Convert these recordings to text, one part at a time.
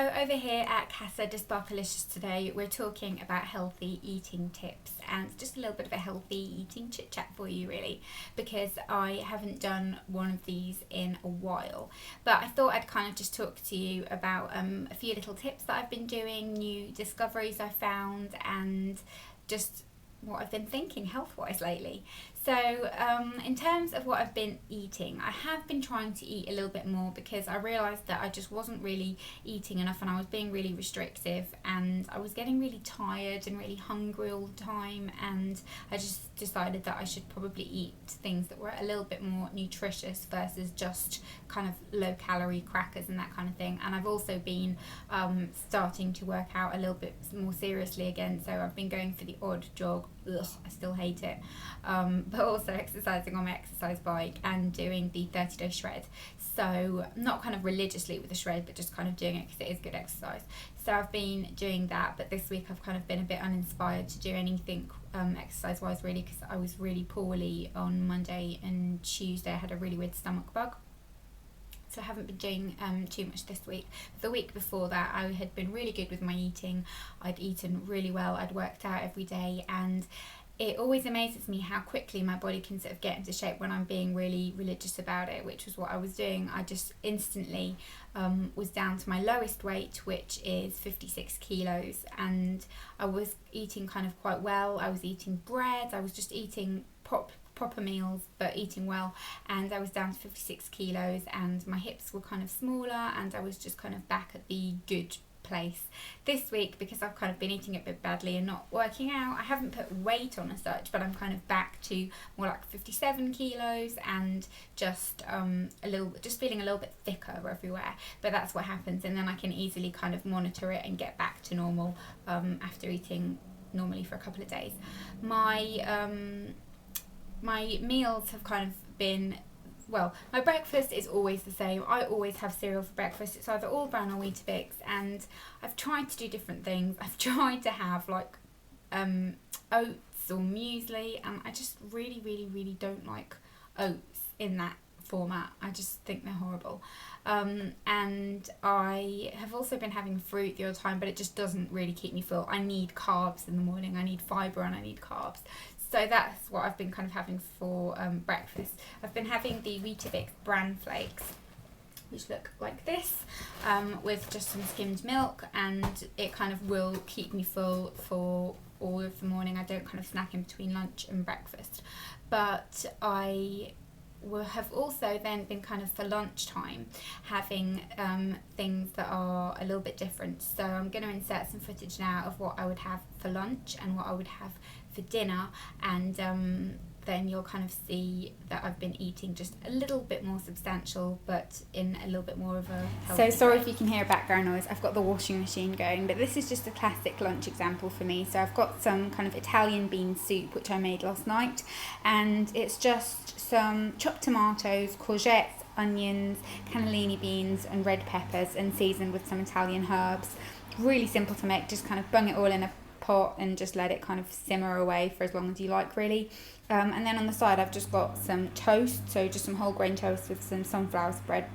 So over here at Casa de Sparkalicious today, we're talking about healthy eating tips and just a little bit of a healthy eating chit chat for you really, because I haven't done one of these in a while. But I thought I'd kind of just talk to you about a few little tips that I've been doing, new discoveries I found, and just what I've been thinking health-wise lately. So in terms of what I've been eating, I have been trying to eat a little bit more because I realised that I just wasn't really eating enough and I was being really restrictive and I was getting really tired and really hungry all the time, and I just decided that I should probably eat things that were a little bit more nutritious versus just kind of low calorie crackers and that kind of thing. And I've also been starting to work out a little bit more seriously again, so I've been going for the odd jog. Ugh, I still hate it, but also exercising on my exercise bike and doing the 30-day shred. So not kind of religiously with the shred, but just kind of doing it because it is good exercise. So I've been doing that, but this week I've kind of been a bit uninspired to do anything exercise wise really, because I was really poorly on Monday and Tuesday. I had a really weird stomach bug. So I haven't been doing too much this week. The week before that, I had been really good with my eating. I'd eaten really well. I'd worked out every day, and it always amazes me how quickly my body can sort of get into shape when I'm being really religious about it, which was what I was doing. I just instantly was down to my lowest weight, which is 56 kilos, and I was eating kind of quite well. I was eating bread. I was just eating proper meals, but eating well, and I was down to 56 kilos and my hips were kind of smaller, and I was just kind of back at the good place. This week, because I've kind of been eating a bit badly and not working out, I haven't put weight on as such, but I'm kind of back to more like 57 kilos and just just feeling a little bit thicker everywhere. But that's what happens, and then I can easily kind of monitor it and get back to normal after eating normally for a couple of days. My meals have kind of been, well, my breakfast is always the same. I always have cereal for breakfast. It's either all brown or Weetabix, and I've tried to do different things. I've tried to have like oats or muesli, and I just really don't like oats in that format. I just think they're horrible. And I have also been having fruit the odd time, but it just doesn't really keep me full. I need carbs in the morning. I need fibre and I need carbs. So that's what I've been kind of having for breakfast. I've been having the Weetabix bran flakes, which look like this, with just some skimmed milk, and it kind of will keep me full for all of the morning. I don't kind of snack in between lunch and breakfast. But I have also then been kind of for lunchtime having things that are a little bit different. So I'm going to insert some footage now of what I would have for lunch and what I would have for dinner, and then you'll kind of see that I've been eating just a little bit more substantial, but in a little bit more of a healthy So sorry way. if you can hear background noise. I've got the washing machine going, but this is just a classic lunch example for me. So I've got some kind of Italian bean soup, which I made last night, and it's just some chopped tomatoes, courgettes, onions, cannellini beans and red peppers, and seasoned with some Italian herbs. Really simple to make. Just kind of bung it all in a pot and just let it kind of simmer away for as long as you like really. And then on the side I've just got some toast, so just some whole grain toast with some sunflower spread,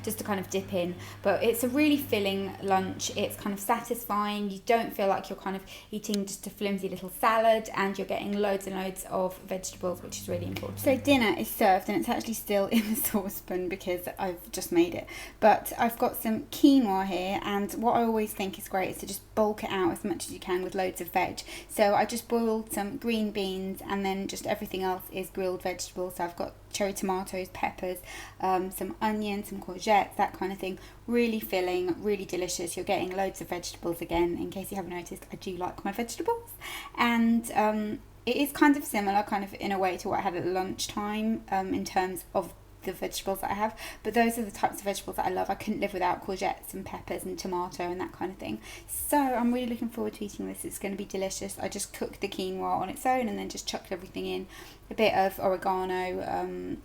just to kind of dip in. But it's a really filling lunch. It's kind of satisfying. You don't feel like you're kind of eating just a flimsy little salad, and you're getting loads and loads of vegetables, which is really important. So dinner is served, and it's actually still in the saucepan because I've just made it. But I've got some quinoa here, and what I always think is great is to just bulk it out as much as you can with loads of veg. So I just boiled some green beans, and then just everything else is grilled vegetables. So I've got cherry tomatoes, peppers, some onions, some courgettes, that kind of thing. Really filling, really delicious. You're getting loads of vegetables again. In case you haven't noticed, I do like my vegetables. And it is kind of similar, kind of in a way, to what I had at lunchtime in terms of the vegetables that I have, but those are the types of vegetables that I love. I couldn't live without courgettes and peppers and tomato and that kind of thing. So I'm really looking forward to eating this. It's going to be delicious. I just cooked the quinoa on its own and then just chucked everything in, a bit of oregano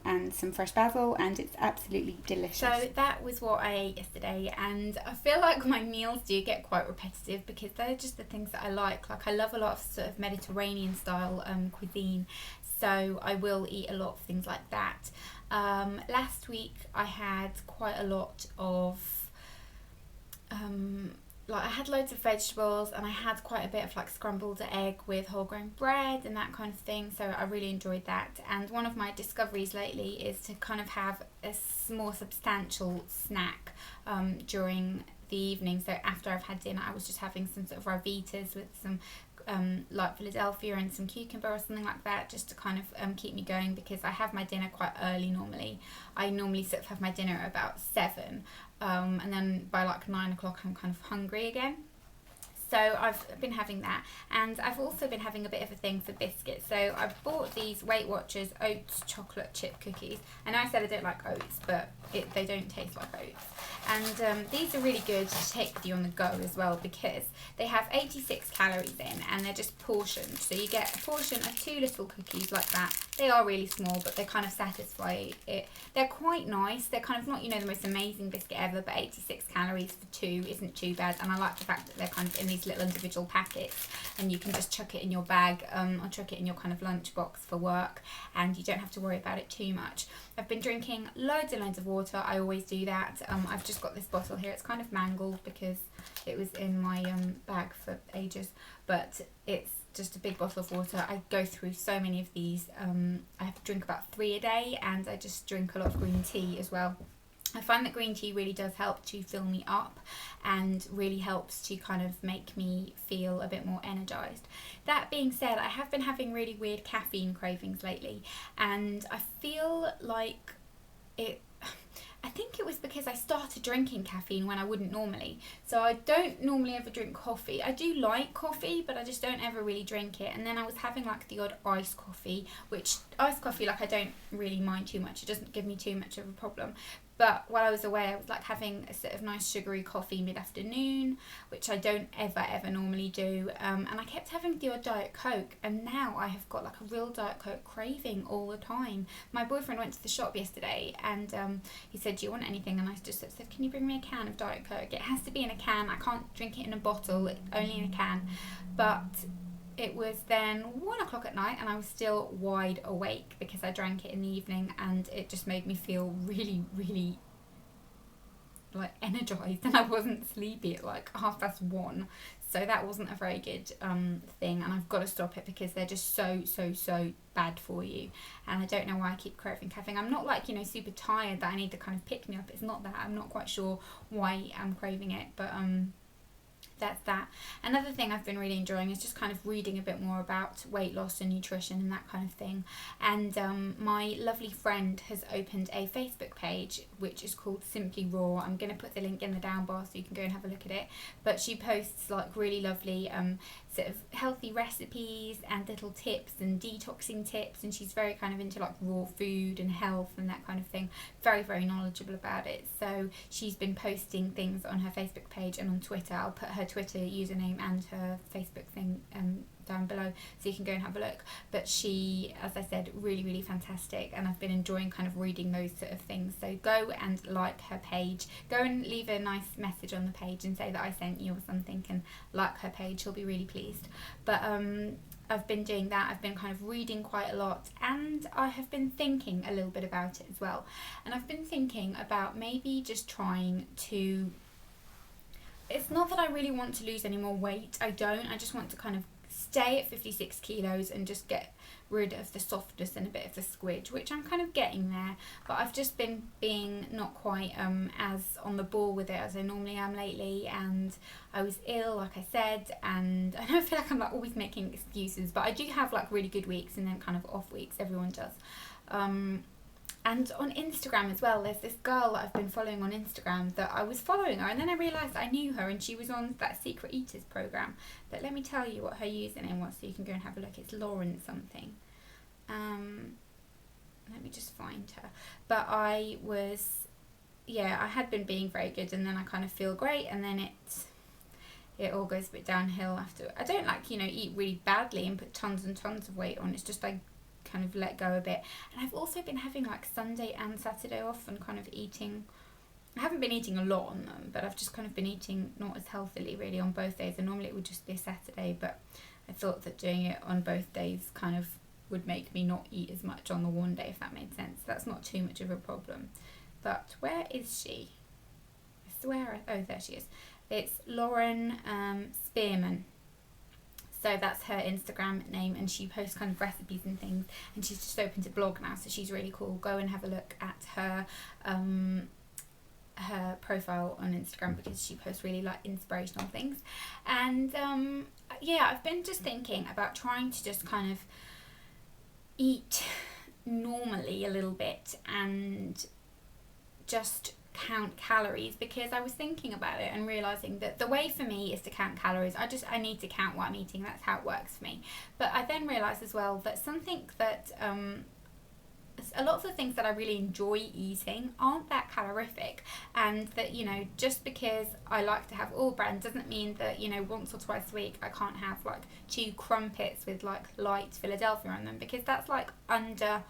and some fresh basil, and it's absolutely delicious. So that was what I ate yesterday, and I feel like my meals do get quite repetitive because they're just the things that I like. Like I love a lot of sort of Mediterranean style cuisine, so I will eat a lot of things like that. Last week I had quite a lot of like I had loads of vegetables, and I had quite a bit of like scrambled egg with whole grain bread and that kind of thing, so I really enjoyed that. And one of my discoveries lately is to kind of have a more substantial snack during the evening. So after I've had dinner, I was just having some sort of Rivitas with some like Philadelphia and some cucumber or something like that, just to kind of keep me going, because I have my dinner quite early normally. I normally sort of have my dinner at about 7, and then by like 9 o'clock I'm kind of hungry again. So I've been having that, and I've also been having a bit of a thing for biscuits. So I bought these Weight Watchers oats chocolate chip cookies. I know I said I don't like oats, but they don't taste like oats. And these are really good to take with you on the go as well, because they have 86 calories in, and they're just portioned. So you get a portion of 2 little cookies like that. They are really small, but they kind of satisfy it. They're quite nice. They're kind of not, the most amazing biscuit ever, but 86 calories for 2 isn't too bad. And I like the fact that they're kind of in these little individual packets, and you can just chuck it in your bag or chuck it in your kind of lunch box for work, and you don't have to worry about it too much. I've been drinking loads and loads of water. I always do that. I've just got this bottle here. It's kind of mangled because it was in my bag for ages, but it's just a big bottle of water. I go through so many of these. I have to drink about 3 a day, and I just drink a lot of green tea as well. I find that green tea really does help to fill me up, and really helps to kind of make me feel a bit more energized. That being said, I have been having really weird caffeine cravings lately, and I feel like I think it was because I started drinking caffeine when I wouldn't normally. So I don't normally ever drink coffee. I do like coffee, but I just don't ever really drink it. And then I was having like the odd iced coffee, which iced coffee, like I don't really mind too much. It doesn't give me too much of a problem. But while I was away, I was like having a sort of nice sugary coffee mid-afternoon, which I don't ever normally do. And I kept having the odd Diet Coke, and now I have got like a real Diet Coke craving all the time. My boyfriend went to the shop yesterday, and he said, "Do you want anything?" And I just said, "Can you bring me a can of Diet Coke?" It has to be in a can. I can't drink it in a bottle, only in a can. But it was then 1 o'clock at night, and I was still wide awake because I drank it in the evening, and it just made me feel really like energized, and I wasn't sleepy at like 1:30. So that wasn't a very good thing, and I've got to stop it because they're just so bad for you. And I don't know why I keep craving caffeine. I'm not like super tired that I need to kind of pick me up. It's not that. I'm not quite sure why I'm craving it, but that's that. Another thing I've been really enjoying is just kind of reading a bit more about weight loss and nutrition and that kind of thing. And my lovely friend has opened a Facebook page which is called Simply Raw. I'm going to put the link in the down bar so you can go and have a look at it. But she posts like really lovely sort of healthy recipes and little tips and detoxing tips, and she's very kind of into like raw food and health and that kind of thing. Very knowledgeable about it. So she's been posting things on her Facebook page and on Twitter. I'll put her Twitter username and her Facebook thing down below so you can go and have a look. But she, as I said, really fantastic, and I've been enjoying kind of reading those sort of things. So go and like her page, go and leave a nice message on the page and say that I sent you or something, and like her page. She'll be really pleased. But I've been doing that. I've been kind of reading quite a lot, and I have been thinking a little bit about it as well. And I've been thinking about maybe just trying to, it's not that I really want to lose any more weight. I just want to kind of stay at 56 kilos and just get rid of the softness and a bit of the squidge, which I'm kind of getting there, but I've just been being not quite as on the ball with it as I normally am lately. And I was ill, like I said, and I don't feel like I'm like always making excuses, but I do have like really good weeks and then kind of off weeks. Everyone does. And on Instagram as well, there's this girl that I've been following on Instagram that I was following her, and then I realised I knew her, and she was on that Secret Eaters program. But let me tell you what her username was so you can go and have a look. It's Lauren something. Let me just find her. But I had been being very good, and then I kind of feel great, and then it all goes a bit downhill after. I don't like, eat really badly and put tons and tons of weight on. It's just like kind of let go a bit. And I've also been having like Sunday and Saturday off and kind of eating. I haven't been eating a lot on them, but I've just kind of been eating not as healthily really on both days. And normally it would just be a Saturday, but I thought that doing it on both days kind of would make me not eat as much on the one day, if that made sense. That's not too much of a problem. But where is she? I swear, oh, there she is. It's Lauren Spearman. So that's her Instagram name, and she posts kind of recipes and things, and she's just opened a blog now, so she's really cool. Go and have a look at her her profile on Instagram, because she posts really like inspirational things. And yeah, I've been just thinking about trying to just kind of eat normally a little bit and just count calories, because I was thinking about it and realizing that the way for me is to count calories. I need to count what I'm eating. That's how it works for me. But I then realized as well that something that a lot of the things that I really enjoy eating aren't that calorific, and that, you know, just because I like to have all brands doesn't mean that, you know, once or twice a week I can't have like 2 crumpets with like light Philadelphia on them, because that's like under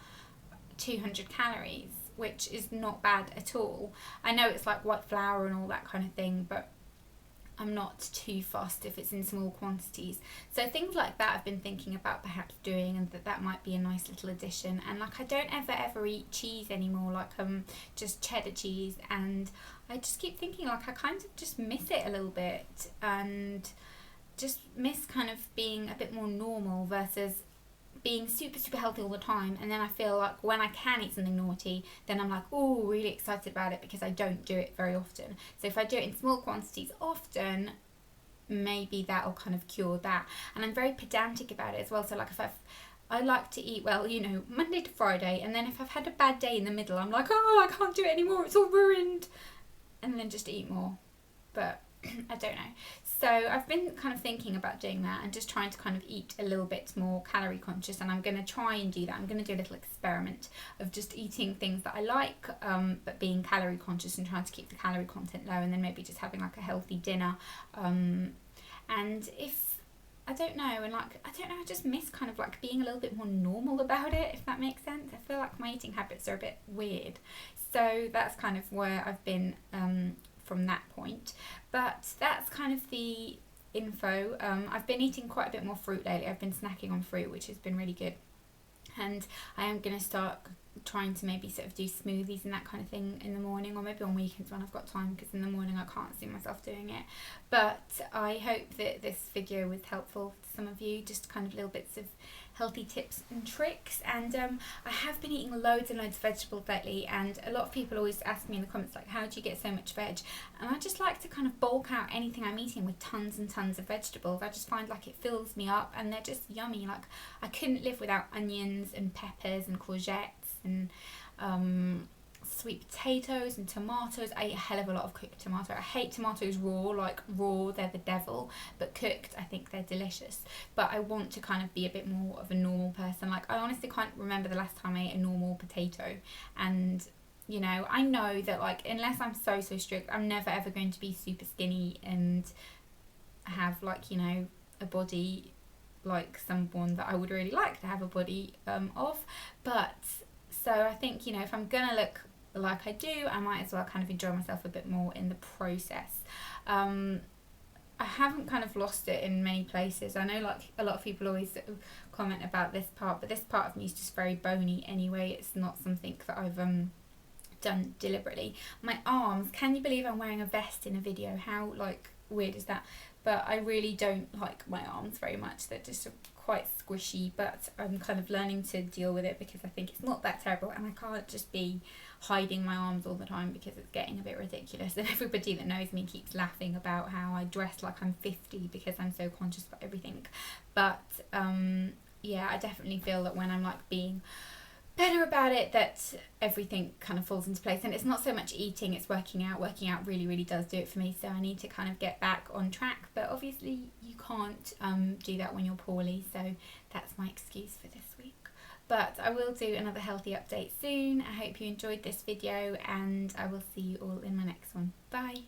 200 calories, which is not bad at all. I know it's like white flour and all that kind of thing, but I'm not too fussed if it's in small quantities. So things like that I've been thinking about perhaps doing, and that might be a nice little addition. And like, I don't ever eat cheese anymore, like just cheddar cheese, and I just keep thinking like I kind of just miss it a little bit, and just miss kind of being a bit more normal versus being super healthy all the time. And then I feel like when I can eat something naughty, then I'm like, oh, really excited about it, because I don't do it very often. So if I do it in small quantities often, maybe that'll kind of cure that. And I'm very pedantic about it as well. So like, if I like to eat, well, you know, Monday to Friday, and then if I've had a bad day in the middle, I'm like, oh, I can't do it anymore, it's all ruined, and then just eat more. But I don't know. So I've been kind of thinking about doing that, and just trying to kind of eat a little bit more calorie conscious, and I'm going to try and do that. I'm going to do a little experiment of just eating things that I like, but being calorie conscious, and trying to keep the calorie content low, and then maybe just having like a healthy dinner. And if, I don't know, and like, I don't know, I just miss kind of like being a little bit more normal about it, if that makes sense. I feel like my eating habits are a bit weird. So that's kind of where I've been from that point. But that's kind of the info. I've been eating quite a bit more fruit lately. I've been snacking on fruit, which has been really good. And I am going to start trying to maybe sort of do smoothies and that kind of thing in the morning, or maybe on weekends when I've got time, because in the morning I can't see myself doing it. But I hope that this video was helpful to some of you, just kind of little bits of healthy tips and tricks. And I have been eating loads and loads of vegetables lately, and a lot of people always ask me in the comments like, how do you get so much veg? And I just like to kind of bulk out anything I'm eating with tons and tons of vegetables. I just find like it fills me up, and they're just yummy. Like, I couldn't live without onions and peppers and courgettes and sweet potatoes and tomatoes. I eat a hell of a lot of cooked tomato. I hate tomatoes raw, like raw they're the devil, but cooked I think they're delicious. But I want to kind of be a bit more of a normal person. Like, I honestly can't remember the last time I ate a normal potato. And you know, I know that like, unless I'm so strict, I'm never ever going to be super skinny and have like, you know, a body like someone that I would really like to have a body of. But so I think, you know, if I'm gonna look like I do, I might as well kind of enjoy myself a bit more in the process. I haven't kind of lost it in many places. I know like a lot of people always sort of comment about this part, but this part of me is just very bony anyway. It's not something that I've done deliberately. My arms, can you believe I'm wearing a vest in a video? How like weird is that? But I really don't like my arms very much. They're just quite squishy, but I'm kind of learning to deal with it, because I think it's not that terrible, and I can't just be hiding my arms all the time, because it's getting a bit ridiculous. And everybody that knows me keeps laughing about how I dress like I'm 50 because I'm so conscious about everything. But yeah, I definitely feel that when I'm like being better about it, that everything kind of falls into place. And it's not so much eating, it's working out. Working out really does do it for me, so I need to kind of get back on track. But obviously you can't do that when you're poorly, so that's my excuse for this week. But I will do another healthy update soon. I hope you enjoyed this video, and I will see you all in my next one. Bye.